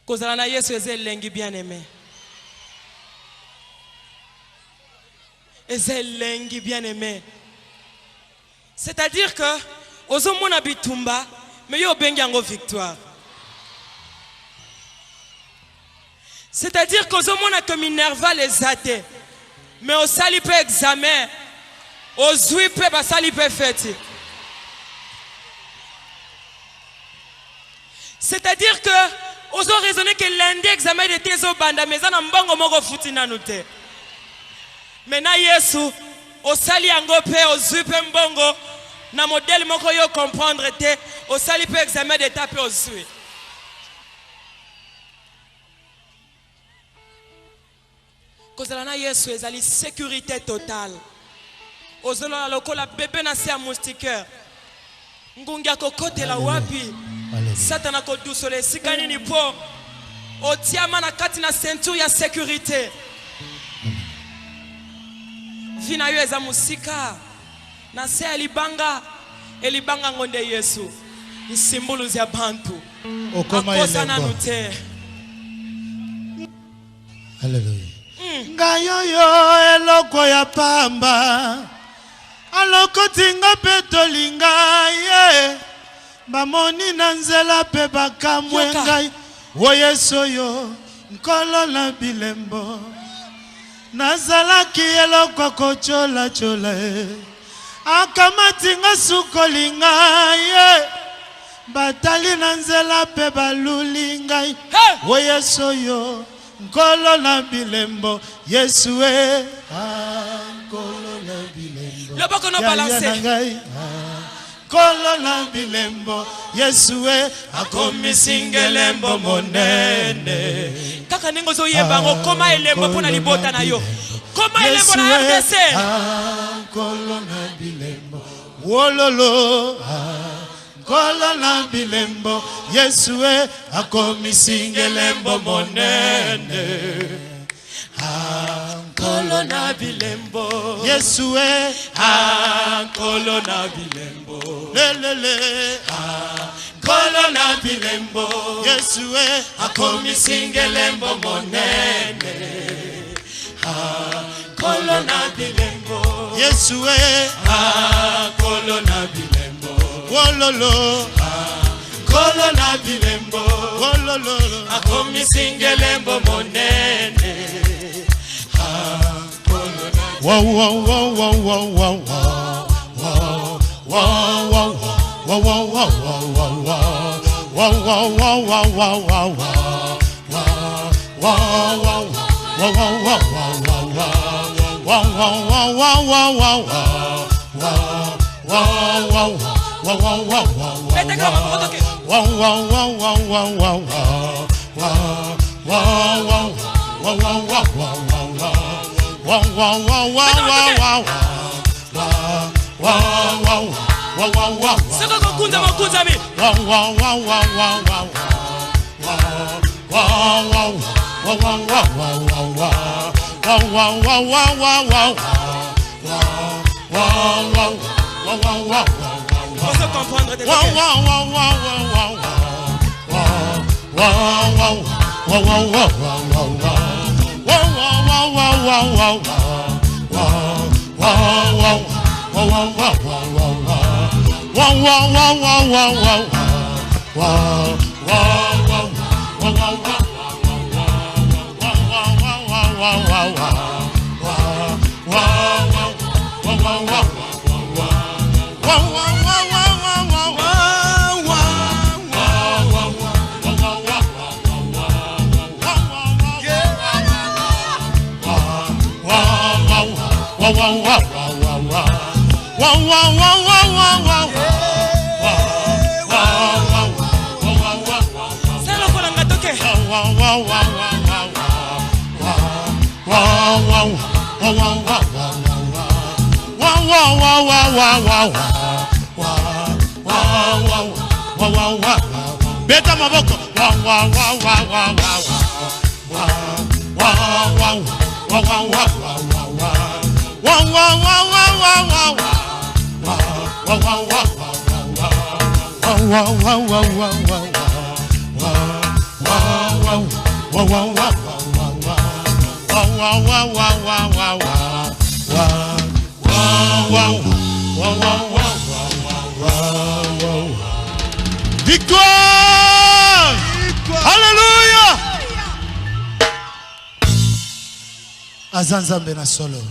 Kozalana Yesu ezelengi bien-aimé. Ezelengi bien-aimé. C'est-à-dire que ozomona bitumba mais yo bengi yango victoire. C'est-à-dire qu'ozomona que Minerva les athées mais au sali pe examen au zui pe ba sali pe feti. C'est-à-dire que ozo raisonner que lundi examen de tezo banda mais ça na mbongo moko futi nanu te. Maintenant Yesu au sali yango pe au zui pe mbongo na modèle moko yo comprendre te au sali pe examen de taper au zui. Kozalana Yesu ezali sécurité totale. Ozolo lokola bébé na se moustiqueur. Ngungia kokote la wapi. Satana ko dusole sikani ni po. Otiama na kati na ceinture ya sécurité. Vina yo eza musika. Na se elibanga ngonde Yesu. Isimbuluzi ya bantu. Akosa na nute. Hallelujah. Ngayo yo eloko ya pamba aloko tinga petolinga ye bamoni na nzela pe bakamwe ngai o Yesu yo nkolo na bilembo nazalaki eloko kochola chola akamatinga sukolinga ye batali na nzela pe baluli ngai o Yesu yo Nkolo na bilembo Yesu e Nkolo na bilembo Le boko no balancer Nkolo na bilembo Yesu e akomi singelembo monene Kaka ningo zo yeba ngo koma elembo pona libota na yo Koma elembo na RDC Nkolo na bilembo Wololo Nkolo na bilembo Yesu e akomi singelembo monene Nkolo na bilembo Yesu e Nkolo na bilembo lelele Nkolo na bilembo Yesu e akomi singelembo monene Nkolo na bilembo Yesu e Nkolo na bilembo Wololo Nkolo na bilembo Wololo akomi singelembo monene Wow wow wow wow wow wow wow wow wow wow wow wow wow wow Beta maboko wow wow wow wow wow wow wow wow Wow, wow, wow, wow, wow, wow, wow, wow, wow, wow, wow, wow, wow. Victoire! Hallelujah! Azanzambe na solo.